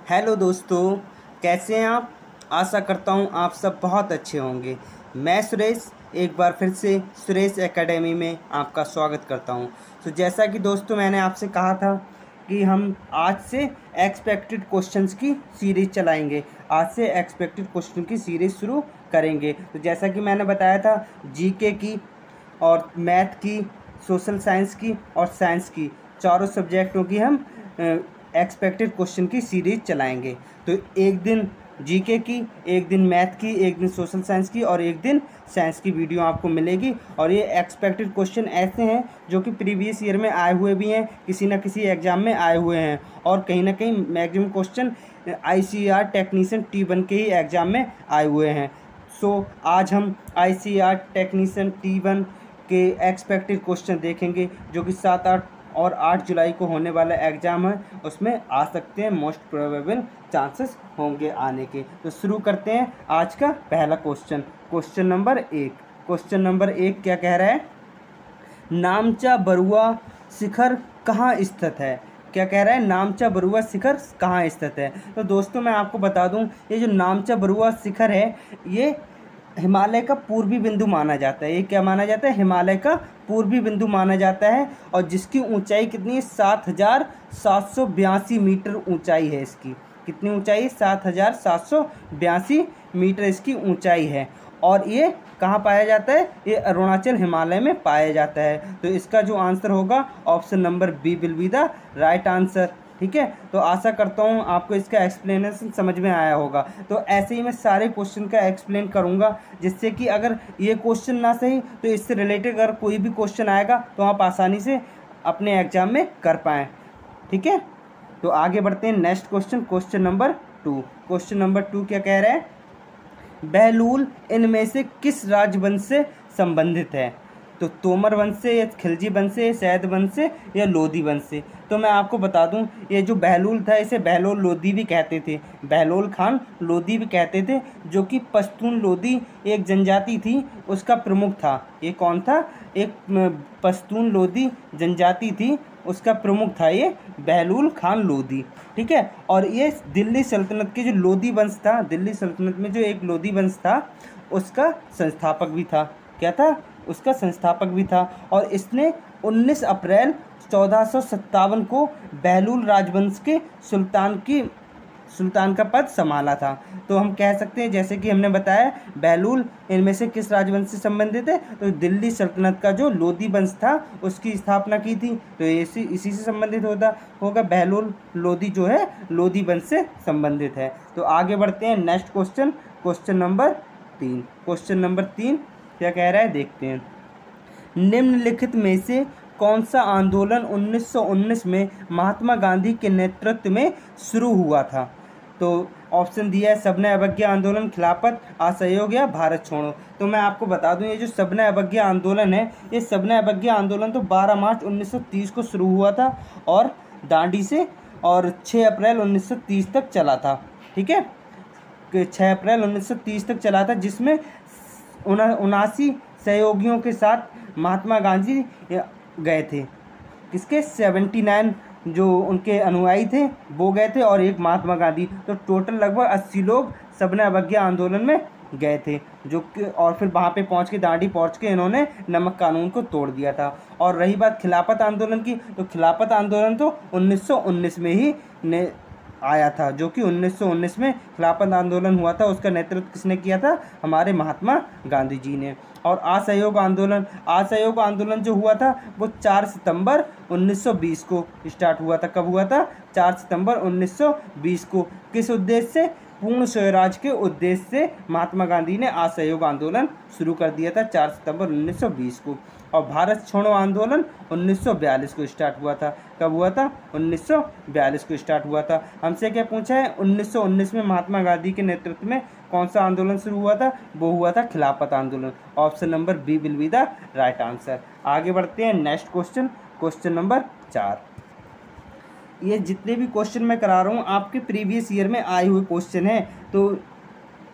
Hello दोस्तों, कैसे हैं आप। आशा करता हूं आप सब बहुत अच्छे होंगे। मैं सुरेश एक बार फिर से सुरेश एकेडमी में आपका स्वागत करता हूं। तो जैसा कि दोस्तों मैंने आपसे कहा था कि हम आज से एक्सपेक्टेड क्वेश्चंस की सीरीज़ चलाएंगे। आज से एक्सपेक्टेड क्वेश्चन की सीरीज़ शुरू करेंगे। तो जैसा कि मैंने बताया था, जीके की और मैथ की, सोशल साइंस की और साइंस की, चारों सब्जेक्टों की हम एक्सपेक्टेड क्वेश्चन की सीरीज़ चलाएंगे। तो एक दिन जीके की, एक दिन मैथ की, एक दिन सोशल साइंस की और एक दिन साइंस की वीडियो आपको मिलेगी। और ये एक्सपेक्टेड क्वेश्चन ऐसे हैं जो कि प्रीवियस ईयर में आए हुए भी हैं, किसी न किसी एग्ज़ाम में आए हुए हैं, और कहीं ना कहीं maximum question ICAR technician T1 के ही एग्ज़ाम में आए हुए हैं। आज हम ICAR टेक्नीशियन T1 के एक्सपेक्टेड क्वेश्चन देखेंगे, जो कि 7, 8 और 8 जुलाई को होने वाला एग्ज़ाम है, उसमें आ सकते हैं। मोस्ट प्रोबेबल चांसेस होंगे आने के। तो शुरू करते हैं आज का पहला क्वेश्चन। क्वेश्चन नंबर एक क्या कह रहा है? नामचा बरुआ शिखर कहाँ स्थित है? क्या कह रहा है? नामचा बरुआ शिखर कहाँ स्थित है? तो दोस्तों मैं आपको बता दूं, ये जो नामचा बरुआ शिखर है, ये हिमालय का पूर्वी बिंदु माना जाता है। ये क्या माना जाता है? हिमालय का पूर्वी बिंदु माना जाता है। और जिसकी ऊंचाई कितनी है? 7,782 मीटर ऊंचाई है इसकी। कितनी ऊंचाई? 7,782 मीटर इसकी ऊंचाई है। और ये कहाँ पाया जाता है? ये अरुणाचल हिमालय में पाया जाता है। तो इसका जो आंसर होगा, option number B will be the right answer. ठीक है, तो आशा करता हूँ आपको इसका एक्सप्लेनेशन समझ में आया होगा। तो ऐसे ही मैं सारे क्वेश्चन का एक्सप्लेन करूँगा, जिससे कि अगर ये क्वेश्चन ना सही तो इससे रिलेटेड अगर कोई भी क्वेश्चन आएगा तो आप आसानी से अपने एग्जाम में कर पाएँ। ठीक है, तो आगे बढ़ते हैं। Next question, question number 2। Question number 2 क्या कह रहे हैं? बहलूल इनमें से किस राजवंश से संबंधित है? तो तोमर वंश से, या खिलजी वंश से, सैद वंश से, या लोधी वंश से? तो मैं आपको बता दूं, ये जो बहलूल था इसे बहलोल लोधी भी कहते थे, बहलोल खान लोधी भी कहते थे, जो कि पश्तून लोधी एक जनजाति थी, उसका प्रमुख था। ये कौन था? एक पश्तून लोधी जनजाति थी, उसका प्रमुख था ये बहलूल खान लोधी। ठीक है, और ये दिल्ली सल्तनत के जो लोधी वंश था, दिल्ली सल्तनत में जो एक लोधी वंश था, उसका संस्थापक भी था। क्या था? उसका संस्थापक भी था। और इसने 19 अप्रैल 1457 को बहलूल राजवंश के सुल्तान का पद संभाला था। तो हम कह सकते हैं, जैसे कि हमने बताया, बहलूल इनमें से किस राजवंश से संबंधित है? तो दिल्ली सल्तनत का जो लोधी वंश था उसकी स्थापना की थी, तो इसी से संबंधित होगा। बहलूल लोधी जो है लोधी वंश से संबंधित है। तो आगे बढ़ते हैं। Next question, question number 3। Question number 3 क्या कह रहा है, देखते हैं। निम्नलिखित में से कौन सा आंदोलन 1919 में महात्मा गांधी के नेतृत्व में शुरू हुआ था? तो ऑप्शन दिया है, सबने अवज्ञा आंदोलन, खिलाफत, असहयोग या भारत छोड़ो। तो मैं आपको बता दूं, ये जो सबने अवज्ञा आंदोलन है, ये सबने अवज्ञा आंदोलन तो 12 मार्च 1930 को शुरू हुआ था और दांडी से, और 6 अप्रैल 1930 तक चला था। ठीक है, 6 अप्रैल 1930 तक चला था, जिसमें 79 सहयोगियों के साथ महात्मा गांधी गए थे। किसके? 79 जो उनके अनुयायी थे वो गए थे, और एक महात्मा गांधी। तो टोटल लगभग 80 लोग सबने अवज्ञा आंदोलन में गए थे, जो कि और फिर वहाँ पे पहुँच के, दांडी पहुँच के, इन्होंने नमक कानून को तोड़ दिया था। और रही बात खिलाफत आंदोलन की, तो खिलाफत आंदोलन तो 1919 में ही आया था, जो कि 1919 में खिलाफत आंदोलन हुआ था। उसका नेतृत्व किसने किया था? हमारे महात्मा गांधी जी ने। और असहयोग आंदोलन जो हुआ था वो 4 सितंबर 1920 को स्टार्ट हुआ था। कब हुआ था? 4 सितंबर 1920 को। किस उद्देश्य से? पूर्ण स्वराज के उद्देश्य से महात्मा गांधी ने असहयोग आंदोलन शुरू कर दिया था 4 सितंबर 1920 को। और भारत छोड़ो आंदोलन 1942 को स्टार्ट हुआ था। कब हुआ था? 1942 को स्टार्ट हुआ था। हमसे क्या पूछा है? 1919 में महात्मा गांधी के नेतृत्व में कौन सा आंदोलन शुरू हुआ था? वो हुआ था खिलाफत आंदोलन। Option number B will be the right answer. आगे बढ़ते हैं। Next question, question number 4। ये जितने भी क्वेश्चन मैं करा रहा हूँ आपके प्रीवियस ईयर में आए हुए क्वेश्चन हैं, तो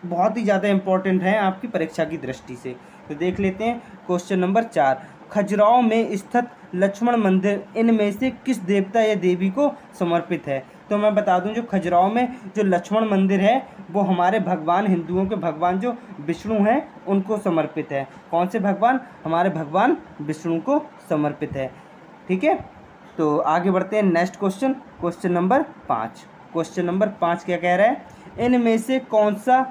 बहुत ही ज़्यादा इंपॉर्टेंट है आपकी परीक्षा की दृष्टि से। तो देख लेते हैं। क्वेश्चन नंबर 4, खजुराहो में स्थित लक्ष्मण मंदिर इनमें से किस देवता या देवी को समर्पित है? तो मैं बता दूं जो खजुराहो में जो लक्ष्मण मंदिर है वो हमारे भगवान, हिंदुओं के भगवान जो विष्णु हैं उनको समर्पित है। कौन से भगवान? हमारे भगवान विष्णु को समर्पित है। ठीक है, तो आगे बढ़ते हैं next question, question number 5। Question number 5 क्या कह रहा है? इनमें से कौन सा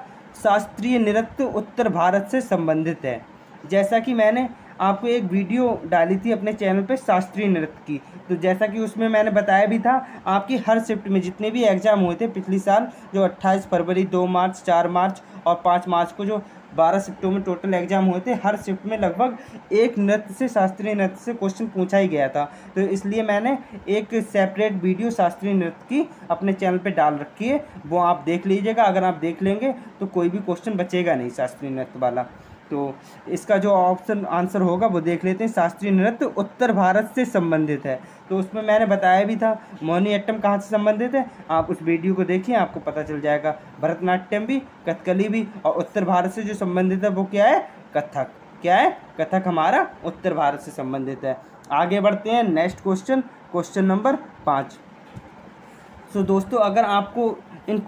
शास्त्रीय नृत्य उत्तर भारत से संबंधित है? जैसा कि मैंने आपको एक वीडियो डाली थी अपने चैनल पे शास्त्रीय नृत्य की, तो जैसा कि उसमें मैंने बताया भी था, आपकी हर शिफ्ट में जितने भी एग्ज़ाम हुए थे पिछली साल, जो 28 फरवरी, 2 मार्च, 4 मार्च और 5 मार्च को जो 12 शिफ्टों में टोटल एग्जाम हुए थे, हर शिफ्ट में लगभग एक नृत्य से, शास्त्रीय नृत्य से क्वेश्चन पूछा ही गया था। तो इसलिए मैंने एक सेपरेट वीडियो शास्त्रीय नृत्य की अपने चैनल पे डाल रखी है, वो आप देख लीजिएगा। अगर आप देख लेंगे तो कोई भी क्वेश्चन बचेगा नहीं शास्त्रीय नृत्य वाला। तो इसका जो ऑप्शन आंसर होगा वो देख लेते हैं। शास्त्रीय नृत्य उत्तर भारत से संबंधित है, तो उसमें मैंने बताया भी था मोहिनीअट्टम कहाँ से संबंधित है, आप उस वीडियो को देखिए, आपको पता चल जाएगा। भरतनाट्यम भी, कथकली भी, और उत्तर भारत से जो संबंधित है वो क्या है? कथक। क्या है? कथक हमारा उत्तर भारत से संबंधित है। आगे बढ़ते हैं नेक्स्ट क्वेश्चन, क्वेश्चन नंबर 5। सो दोस्तों, अगर आपको इन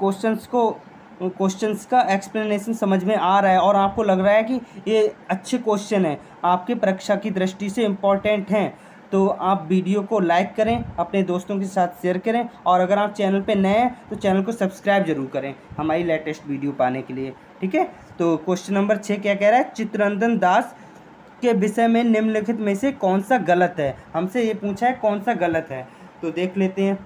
क्वेश्चंस का एक्सप्लेनेशन समझ में आ रहा है और आपको लग रहा है कि ये अच्छे क्वेश्चन हैं, आपके परीक्षा की दृष्टि से इम्पॉर्टेंट हैं, तो आप वीडियो को लाइक करें, अपने दोस्तों के साथ शेयर करें, और अगर आप चैनल पे नए हैं तो चैनल को सब्सक्राइब जरूर करें हमारी लेटेस्ट वीडियो पाने के लिए। ठीक है, तो क्वेश्चन नंबर 6 क्या कह रहा है? चित्तरंजन दास के विषय में निम्नलिखित में से कौन सा गलत है? हमसे ये पूछा है कौन सा गलत है, तो देख लेते हैं।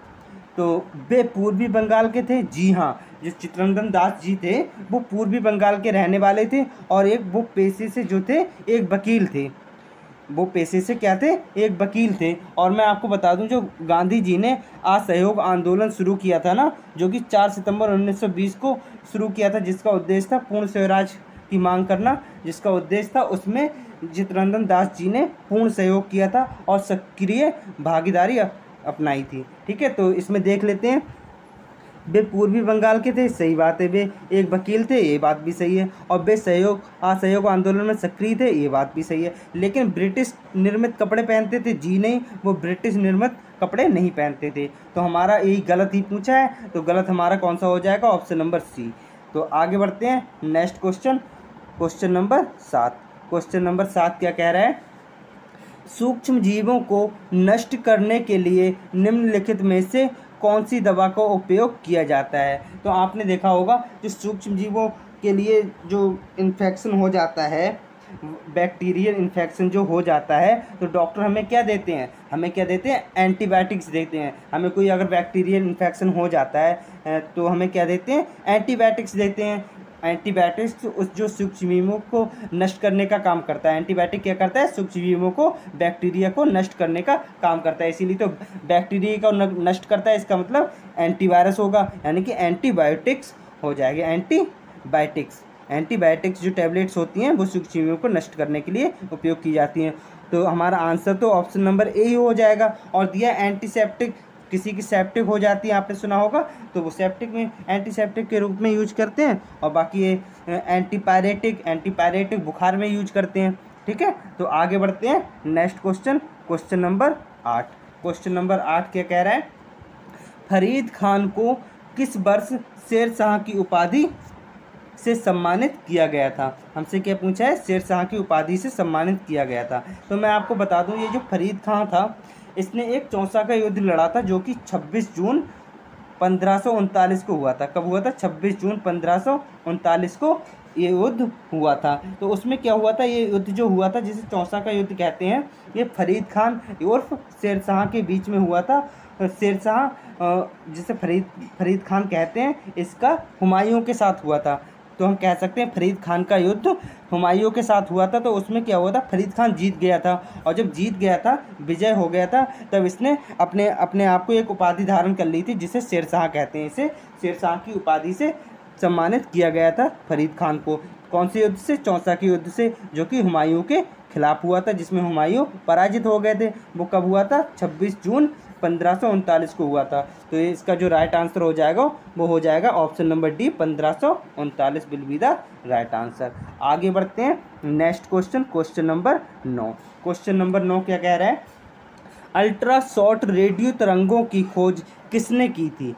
तो वे पूर्वी बंगाल के थे। जी हाँ, जो चित्तरंजन दास जी थे वो पूर्वी बंगाल के रहने वाले थे, और एक वो पेशे से जो थे एक वकील थे। वो पेशे से क्या थे? एक वकील थे। और मैं आपको बता दूं, जो गांधी जी ने असहयोग आंदोलन शुरू किया था ना, जो कि 4 सितंबर 1920 को शुरू किया था, जिसका उद्देश्य था पूर्ण स्वराज की मांग करना, जिसका उद्देश्य था, उसमें चित्तरंजन दास जी ने पूर्ण सहयोग किया था और सक्रिय भागीदारी अपनाई थी। ठीक है, तो इसमें देख लेते हैं। वे पूर्वी बंगाल के थे, सही बात है। वे एक वकील थे, ये बात भी सही है। और वे असहयोग आंदोलन में सक्रिय थे, ये बात भी सही है। लेकिन ब्रिटिश निर्मित कपड़े पहनते थे? जी नहीं, वो ब्रिटिश निर्मित कपड़े नहीं पहनते थे। तो हमारा यही गलत ही पूछा है, तो गलत हमारा कौन सा हो जाएगा? Option number C. तो आगे बढ़ते हैं next question, question number 7। Question number 7 क्या कह रहा है? सूक्ष्म जीवों को नष्ट करने के लिए निम्नलिखित में से कौन सी दवा का उपयोग किया जाता है? तो आपने देखा होगा, जो सूक्ष्म जीवों के लिए जो इन्फेक्शन हो जाता है, बैक्टीरियल इन्फेक्शन जो हो जाता है, तो डॉक्टर हमें क्या देते हैं? हमें क्या देते हैं? एंटीबायोटिक्स देते हैं। हमें कोई अगर बैक्टीरियल इन्फेक्शन हो जाता है तो हमें क्या देते हैं? एंटीबायोटिक्स देते हैं। एंटीबायोटिक्स उस जो सूक्ष्मजीवों को नष्ट करने का काम करता है। एंटीबायोटिक क्या करता है? सूक्ष्मजीवों को, बैक्टीरिया को नष्ट करने का काम करता है। इसीलिए तो बैक्टीरिया को नष्ट करता है, इसका मतलब एंटीवायरस होगा, यानी कि एंटीबायोटिक्स हो जाएगा। एंटीबायोटिक्स जो टैबलेट्स होती हैं वो सूक्ष्मजीवों को नष्ट करने के लिए उपयोग की जाती हैं। तो हमारा आंसर तो ऑप्शन नंबर ए ही हो जाएगा। और दिया एंटीसेप्टिक, किसी की सेप्टिक हो जाती है, आपने सुना होगा, तो वो सेप्टिक में एंटीसेप्टिक के रूप में यूज करते हैं। और बाकी ये एंटीपायरेटिक बुखार में यूज करते हैं। ठीक है, तो आगे बढ़ते हैं next question, question number 8। Question number 8 क्या कह रहा है? फरीद खान को किस वर्ष शेरशाह की उपाधि से सम्मानित किया गया था? हमसे क्या पूछा है? शेरशाह की उपाधि से सम्मानित किया गया था। तो मैं आपको बता दूं, ये जो फरीद खान था, इसने एक चौसा का युद्ध लड़ा था, जो कि 26 जून 1539 को हुआ था। कब हुआ था? 26 जून 1539 को ये युद्ध हुआ था। तो उसमें क्या हुआ था? ये युद्ध जो हुआ था, जिसे चौसा का युद्ध कहते हैं, ये फरीद खान उर्फ शेरशाह के बीच में हुआ था। शेरशाह जिसे फरीद खान कहते हैं, इसका हुमायूं के साथ हुआ था। तो हम कह सकते हैं फरीद खान का युद्ध हुमायूं के साथ हुआ था। तो उसमें क्या हुआ था? फरीद खान जीत गया था, और जब जीत गया था, विजय हो गया था, तब इसने अपने आप को एक उपाधि धारण कर ली थी, जिसे शेरशाह कहते हैं। इसे शेरशाह की उपाधि से सम्मानित किया गया था फरीद खान को। कौन से युद्ध से? चौसा के युद्ध से, जो कि हुमायूं के खिलाफ हुआ था, जिसमें हुमायूं पराजित हो गए थे। वो कब हुआ था? 26 जून 1539 को हुआ था। तो इसका जो राइट आंसर हो जाएगा वो हो जाएगा option number D, 1539 will be the right answer. आगे बढ़ते हैं next question, question number 9। Question number 9 क्या कह रहा है? अल्ट्रा शॉर्ट रेडियो तरंगों की खोज किसने की थी?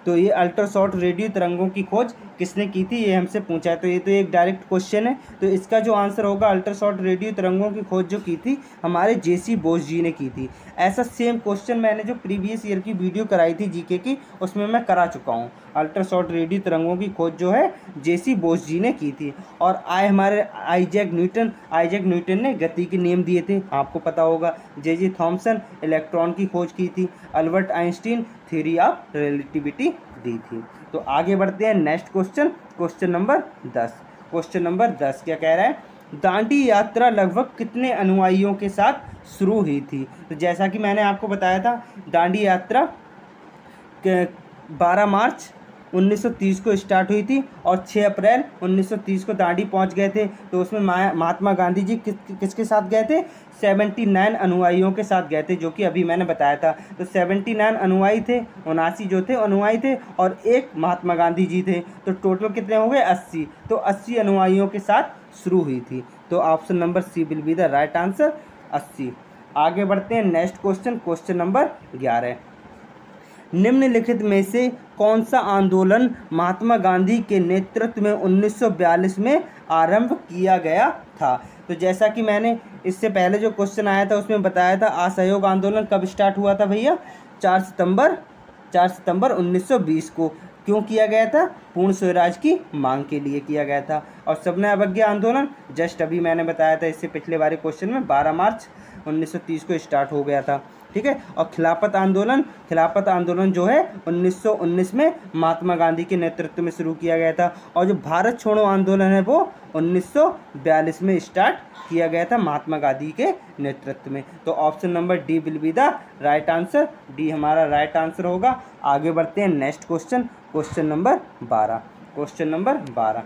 तो ये अल्ट्रा शॉर्ट रेडियो तरंगों की खोज किसने की थी, ये हमसे पूछा है। तो ये तो एक डायरेक्ट क्वेश्चन है। तो इसका जो आंसर होगा, अल्ट्रा शॉर्ट रेडियो तरंगों की खोज जो की थी हमारे जेसी बोस जी ने की थी। ऐसा सेम क्वेश्चन मैंने जो प्रीवियस ईयर की वीडियो कराई थी जीके की, उसमें मैं करा चुका हूँ। अल्ट्रा शॉर्ट रेडियो तरंगों की खोज जो है जेसी बोस जी ने की थी। और हमारे आइजैक न्यूटन ने गति के नियम दिए थे, आपको पता होगा। जे थॉमसन इलेक्ट्रॉन की खोज की थी। Albert Einstein theory of relativity दी थी। तो आगे बढ़ते हैं next question, question number 10। Question number 10 क्या कह रहा है, दांडी यात्रा लगभग कितने अनुयायियों के साथ शुरू हुई थी। तो जैसा कि मैंने आपको बताया था, दांडी यात्रा 12 मार्च 1930 को स्टार्ट हुई थी और 6 अप्रैल 1930 को दांडी पहुंच गए थे। तो उसमें महात्मा गांधी जी किसके साथ गए थे, 79 अनुयायियों के साथ गए थे, जो कि अभी मैंने बताया था। तो 79 अनुयायी थे, 79 जो थे अनुयायी थे और एक महात्मा गांधी जी थे। तो टोटल कितने हो गए, 80। तो 80 अनुयायियों के साथ शुरू हुई थी। तो option number C will be the right answer, 80। आगे बढ़ते हैं नेक्स्ट क्वेश्चन, क्वेश्चन नंबर 11। निम्नलिखित में से कौन सा आंदोलन महात्मा गांधी के नेतृत्व में 1942 में आरंभ किया गया था। तो जैसा कि मैंने इससे पहले जो क्वेश्चन आया था उसमें बताया था, असहयोग आंदोलन कब स्टार्ट हुआ था भैया, 4 सितंबर 1920 को। क्यों किया गया था, पूर्ण स्वराज की मांग के लिए किया गया था। और सबने अवज्ञा आंदोलन जस्ट अभी मैंने बताया था इससे पिछले वाले क्वेश्चन में, 12 मार्च 1930 को स्टार्ट हो गया था, ठीक है। और खिलाफत आंदोलन जो है 1919 में महात्मा गांधी के नेतृत्व में शुरू किया गया था। और जो भारत छोड़ो आंदोलन है वो 1942 में स्टार्ट किया गया था महात्मा गांधी के नेतृत्व में। तो option number D will be the right answer, D हमारा राइट आंसर होगा। आगे बढ़ते हैं नेक्स्ट क्वेश्चन, क्वेश्चन नंबर 12।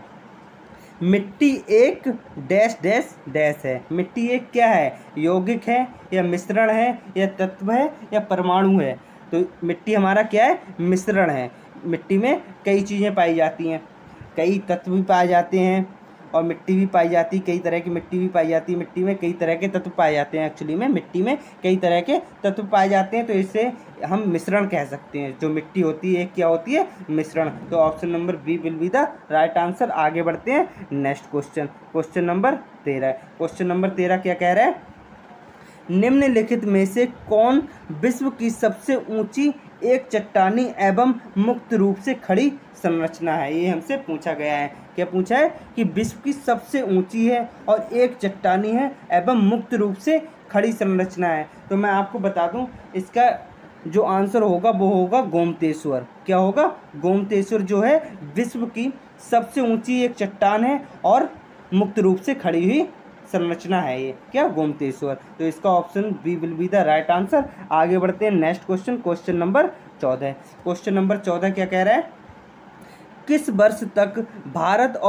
मिट्टी एक डैश डैश डैश है। मिट्टी एक क्या है, यौगिक है या मिश्रण है या तत्व है या परमाणु है। तो मिट्टी हमारा क्या है, मिश्रण है। मिट्टी में कई चीज़ें पाई जाती हैं, कई तत्व भी पाए जाते हैं और मिट्टी भी पाई जाती है, कई तरह की मिट्टी भी पाई जाती है। मिट्टी में कई तरह के तत्व पाए जाते हैं, एक्चुअली में मिट्टी में कई तरह के तत्व पाए जाते हैं। तो इससे हम मिश्रण कह सकते हैं। जो मिट्टी होती है क्या होती है, मिश्रण। तो option number B will be the right answer. आगे बढ़ते हैं next question, question number 13। Question number 13 क्या कह रहा है, निम्नलिखित में से कौन विश्व की सबसे ऊंची एक चट्टानी एवं मुक्त रूप से खड़ी संरचना है। ये हमसे पूछा गया है। क्या पूछा है कि विश्व की सबसे ऊंची है और एक चट्टानी है एवं मुक्त रूप से खड़ी संरचना है। तो मैं आपको बता दूं, इसका जो आंसर होगा वो होगा गोमतेश्वर। क्या होगा, गोमतेश्वर जो है विश्व की सबसे ऊंची एक चट्टान है और मुक्त रूप से खड़ी हुई संरचना है ये, क्या, गोमतेश्वर। तो इसका option B will be the right answer. आगे बढ़ते हैं next question, question number 14। Question number 14 क्या कह रहा है, किस वर्ष तक भारत,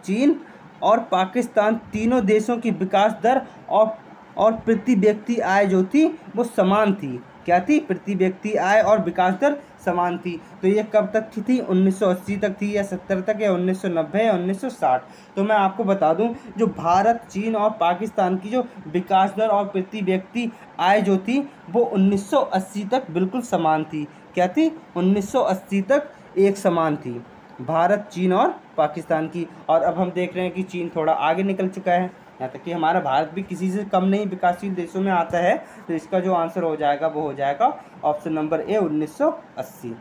चीन और पाकिस्तान तीनों देशों की विकास दर और प्रति व्यक्ति आय जो थी वो समान थी। क्या थी, प्रति व्यक्ति आय और विकास दर समान थी। तो ये कब तक की थी, 1980 तक थी या 70 तक या 1990 या 1960। तो मैं आपको बता दूं, जो भारत, चीन और पाकिस्तान की जो विकास दर और प्रति व्यक्ति आय जो थी वो 1980 तक बिल्कुल समान थी। क्या थी, 1980 तक एक समान थी भारत, चीन और पाकिस्तान की। और अब हम देख रहे हैं कि चीन थोड़ा आगे निकल चुका है, यहाँ तक कि हमारा भारत भी किसी से कम नहीं विकासशील देशों में आता है। तो इसका जो आंसर हो जाएगा वो हो जाएगा ऑप्शन नंबर ए, 1980।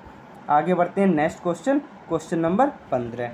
आगे बढ़ते हैं नेक्स्ट क्वेश्चन, क्वेश्चन नंबर 15।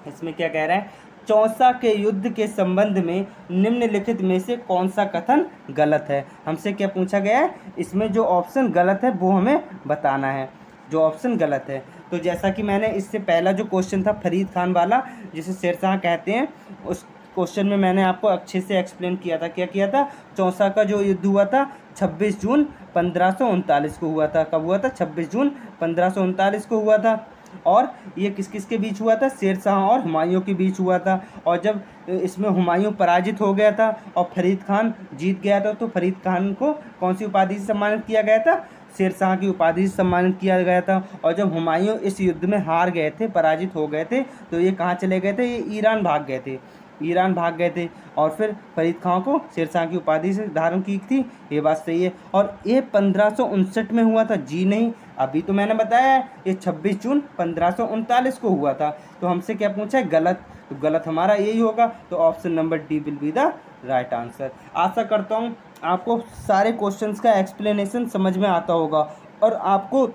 इसमें क्या कह रहा है, चौसा के युद्ध के संबंध में निम्नलिखित में से कौन सा कथन गलत है। हमसे क्या पूछा गया है, इसमें जो ऑप्शन गलत है वो हमें बताना है, जो ऑप्शन गलत है। तो जैसा कि मैंने इससे पहला जो क्वेश्चन था फरीद खान वाला, जिसे शेरशाह कहते हैं, उस क्वेश्चन में मैंने आपको अच्छे से एक्सप्लेन किया था। क्या किया था, चौसा का जो युद्ध हुआ था 26 जून 1539 को हुआ था। कब हुआ था, 26 जून 1539 को हुआ था। और ये किस किस के बीच हुआ था, शेरशाह और हुमायूं के बीच हुआ था। और जब इसमें हुमायूं पराजित हो गया था और फरीद खान जीत गया था, तो फरीद खान को कौन सी उपाधि से सम्मानित किया गया था, शेरशाह की उपाधि से सम्मानित किया गया था। और जब हुमायूं इस युद्ध में हार गए थे, पराजित हो गए थे, तो ये कहाँ चले गए थे, ये ईरान भाग गए थे। ईरान भाग गए थे और फिर फरीद खां को शेरशाह की उपाधि से धारण की थी, ये बात सही है। और ये 1559 में हुआ था, जी नहीं, अभी तो मैंने बताया है ये 26 जून 1539 को हुआ था। तो हमसे क्या पूछा है, गलत, तो गलत हमारा यही होगा। तो option number D will be the right answer. आशा करता हूँ आपको सारे क्वेश्चंस का एक्सप्लेनेशन समझ में आता होगा और आपको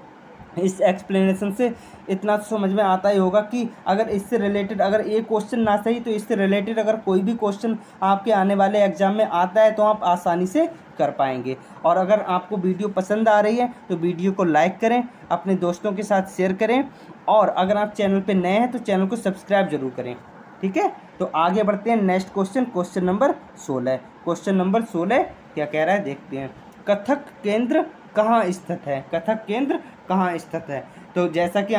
इस एक्सप्लेनेशन से इतना तो समझ में आता ही होगा कि अगर इससे रिलेटेड अगर एक क्वेश्चन ना सही तो इससे रिलेटेड अगर कोई भी क्वेश्चन आपके आने वाले एग्जाम में आता है तो आप आसानी से कर पाएंगे। और अगर आपको वीडियो पसंद आ रही है तो वीडियो को लाइक करें, अपने दोस्तों के साथ शेयर करें और अगर आप चैनल पर नए हैं तो चैनल को सब्सक्राइब जरूर करें। ठीक है, तो आगे बढ़ते हैं next question, question number 16। Question number 16 क्या कह रहा है देखते हैं। कथक केंद्र कहाँ स्थित है, कथक केंद्र कहाँ स्थित है। तो जैसा कि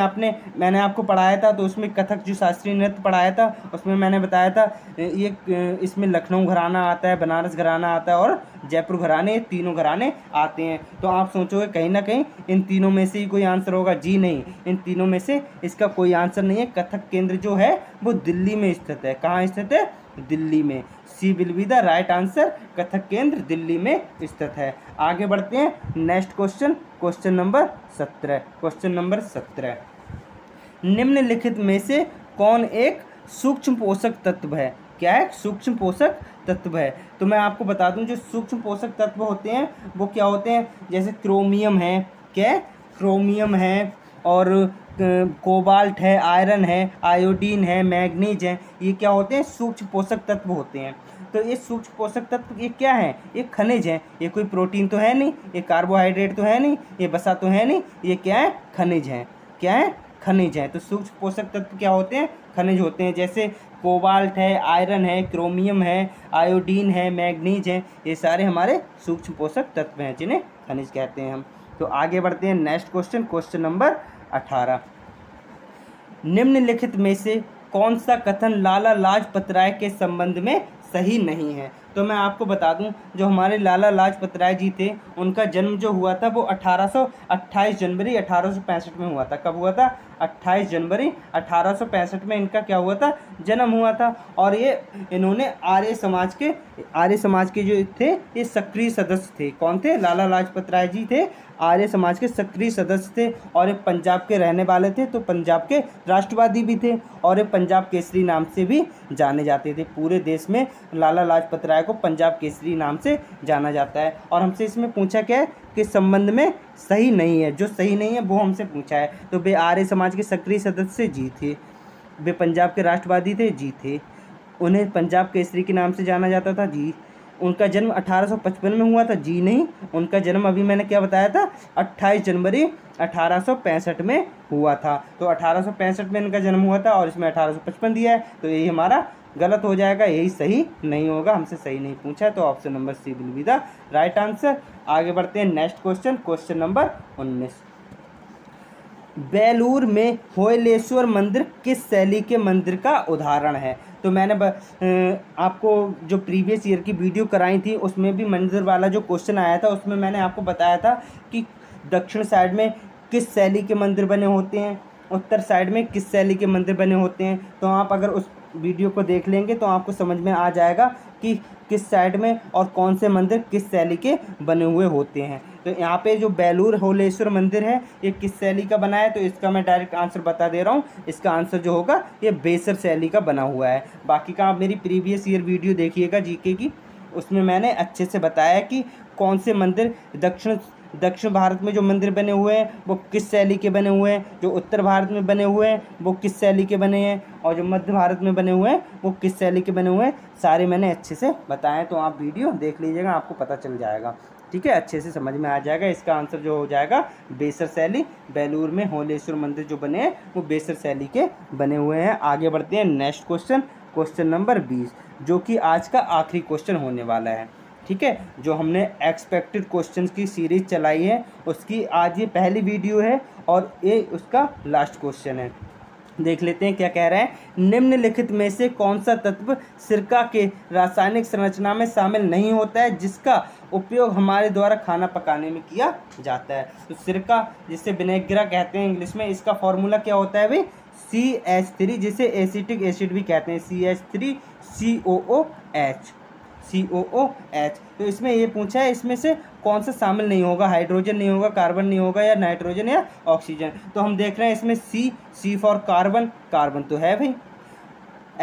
मैंने आपको पढ़ाया था, तो उसमें कथक जो शास्त्रीय नृत्य पढ़ाया था उसमें मैंने बताया था ये इसमें लखनऊ घराना आता है, बनारस घराना आता है और जयपुर घराने, ये तीनों घराने आते हैं। तो आप सोचोगे कहीं ना कहीं इन तीनों में से ही कोई आंसर होगा, जी नहीं, इन तीनों में से इसका कोई आंसर नहीं है। कथक केंद्र जो है वो दिल्ली में स्थित है। कहाँ स्थित है, दिल्ली में। C will be the right answer, Kathak Kendra Delhi में स्थित है। आगे बढ़ते हैं next question, question number 17। Question number 17, निम्नलिखित में से कौन एक सूक्ष्म पोषक तत्व है। क्या है, सूक्ष्म पोषक तत्व है। तो मैं आपको बता दूं जो सूक्ष्म पोषक तत्व होते हैं वो क्या होते हैं, जैसे क्रोमियम है, क्या, क्रोमियम है और कोबाल्ट है, आयरन है, आयोडीन है, मैग्नीज है, ये क्या होते हैं, सूक्ष्म पोषक तत्व होते हैं। तो ये सूक्ष्म पोषक तत्व ये क्या है, ये खनिज है, ये कोई प्रोटीन तो है नहीं, ये कार्बोहाइड्रेट तो है नहीं, ये वसा तो है नहीं, ये क्या है, खनिज है। क्या है, खनिज है। तो सूक्ष्म पोषक तत्व क्या होते हैं, खनिज होते हैं। जैसे कोबाल्ट है, आयरन है, क्रोमियम है, आयोडीन है, मैग्नीज है, ये सारे हमारे सूक्ष्म पोषक तत्व हैं जिन्हें खनिज कहते हैं हम। तो आगे बढ़ते हैं नेक्स्ट क्वेश्चन, क्वेश्चन नंबर 18, निम्नलिखित में से कौन सा कथन लाला लाजपत राय के संबंध में सही नहीं है। तो मैं आपको बता दूं जो हमारे लाला लाजपत राय जी थे उनका जन्म जो हुआ था वो 28 जनवरी 1865 में हुआ था। कब हुआ था, 28 जनवरी 1865 में इनका क्या हुआ था, जन्म हुआ था। और ये इन्होंने आर्य समाज के जो थे ये सक्रिय सदस्य थे। कौन थे, लाला लाजपत राय जी थे आर्य समाज के सक्रिय सदस्य थे और ये पंजाब के रहने वाले थे, तो पंजाब के राष्ट्रवादी भी थे और ये पंजाब केसरी नाम से भी जाने जाते थे। पूरे देश में लाला लाजपत राय को पंजाब केसरी नाम से जाना जाता है। और हमसे इसमें पूछा क्या है कि संबंध में सही नहीं है, जो सही नहीं है वो हमसे पूछा है। तो वे आर्य समाज के सक्रिय सदस्य जी थे, वे पंजाब के राष्ट्रवादी थे, जी थे, उन्हें पंजाब केसरी के नाम से जाना जाता था, जी। उनका जन्म 1855 में हुआ था, जी नहीं, उनका जन्म अभी मैंने क्या बताया था 28 जनवरी 1865 में हुआ था। तो 1865 में इनका जन्म हुआ था और इसमें 1855 दिया है, तो यही हमारा गलत हो जाएगा, यही सही नहीं होगा, हमसे सही नहीं पूछा है। तो option number C will be the right answer. आगे बढ़ते हैं next question, question number 19, Belur में होयलेश्वर मंदिर किस शैली के मंदिर का उदाहरण है। तो मैंने आपको जो प्रीवियस ईयर की वीडियो कराई थी उसमें भी मंदिर वाला जो क्वेश्चन आया था उसमें मैंने आपको बताया था कि दक्षिण साइड में किस शैली के मंदिर बने होते हैं, उत्तर साइड में किस शैली के मंदिर बने होते हैं। तो आप अगर उस वीडियो को देख लेंगे तो आपको समझ में आ जाएगा कि किस साइड में और कौन से मंदिर किस शैली के बने हुए होते हैं। तो यहाँ पे जो बेलूर होलेश्वर मंदिर है ये किस शैली का बना है, तो इसका मैं डायरेक्ट आंसर बता दे रहा हूँ। इसका आंसर जो होगा ये बेसर शैली का बना हुआ है। बाकी का आप मेरी प्रीवियस ईयर वीडियो देखिएगा जीके की, उसमें मैंने अच्छे से बताया कि कौन से मंदिर दक्षिण भारत में जो मंदिर बने हुए हैं वो किस शैली के बने हुए हैं, जो उत्तर भारत में बने हुए हैं वो किस शैली के बने हैं, और जो मध्य भारत में बने हुए हैं वो किस शैली के बने हुए हैं, सारे मैंने अच्छे से बताए। तो आप वीडियो देख लीजिएगा, आपको पता चल जाएगा, ठीक है, अच्छे से समझ में आ जाएगा। इसका आंसर जो हो जाएगा बेसर शैली, बेलूर में होलेश्वर मंदिर जो बने हैं वो बेसर शैली के बने हुए हैं। आगे बढ़ते हैं नेक्स्ट क्वेश्चन, क्वेश्चन नंबर 20, जो कि आज का आखिरी क्वेश्चन होने वाला है, ठीक है। जो हमने एक्सपेक्टेड क्वेश्चंस की सीरीज चलाई है उसकी आज ये पहली वीडियो है और ये उसका लास्ट क्वेश्चन है। देख लेते हैं क्या कह रहा है, निम्नलिखित में से कौन सा तत्व सिरका के रासायनिक संरचना में शामिल नहीं होता है जिसका उपयोग हमारे द्वारा खाना पकाने में किया जाता है। तो सिरका जिसे विनेग्रा कहते हैं इंग्लिश में, इसका फॉर्मूला क्या होता है भाई, CH3, जिसे एसिटिक एसिड भी कहते हैं, CH3 COOH, COOH। तो इसमें ये पूछा है इसमें से कौन सा शामिल नहीं होगा, हाइड्रोजन नहीं होगा, कार्बन नहीं होगा, या नाइट्रोजन या ऑक्सीजन। तो हम देख रहे हैं इसमें C फॉर कार्बन, कार्बन तो है भाई,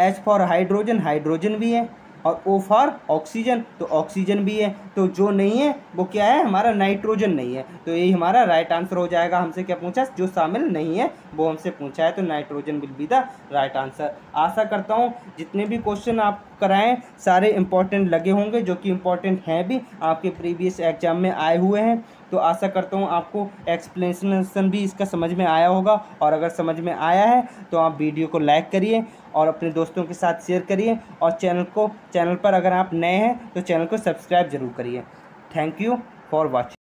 H फॉर हाइड्रोजन, हाइड्रोजन भी है, और O फॉर ऑक्सीजन, तो ऑक्सीजन भी है। तो जो नहीं है वो क्या है, हमारा नाइट्रोजन नहीं है। तो यही हमारा राइट आंसर हो जाएगा। हमसे क्या पूछा, जो शामिल नहीं है वो हमसे पूछा है, तो nitrogen will be the right answer. आशा करता हूँ जितने भी क्वेश्चन आप कराएं सारे इंपॉर्टेंट लगे होंगे, जो कि इंपॉर्टेंट हैं भी, आपके प्रीवियस एग्जाम में आए हुए हैं। तो आशा करता हूँ आपको एक्सप्लेनेशन भी इसका समझ में आया होगा, और अगर समझ में आया है तो आप वीडियो को लाइक करिए और अपने दोस्तों के साथ शेयर करिए, और चैनल पर अगर आप नए हैं तो चैनल को सब्सक्राइब जरूर करिए। Thank you for watching.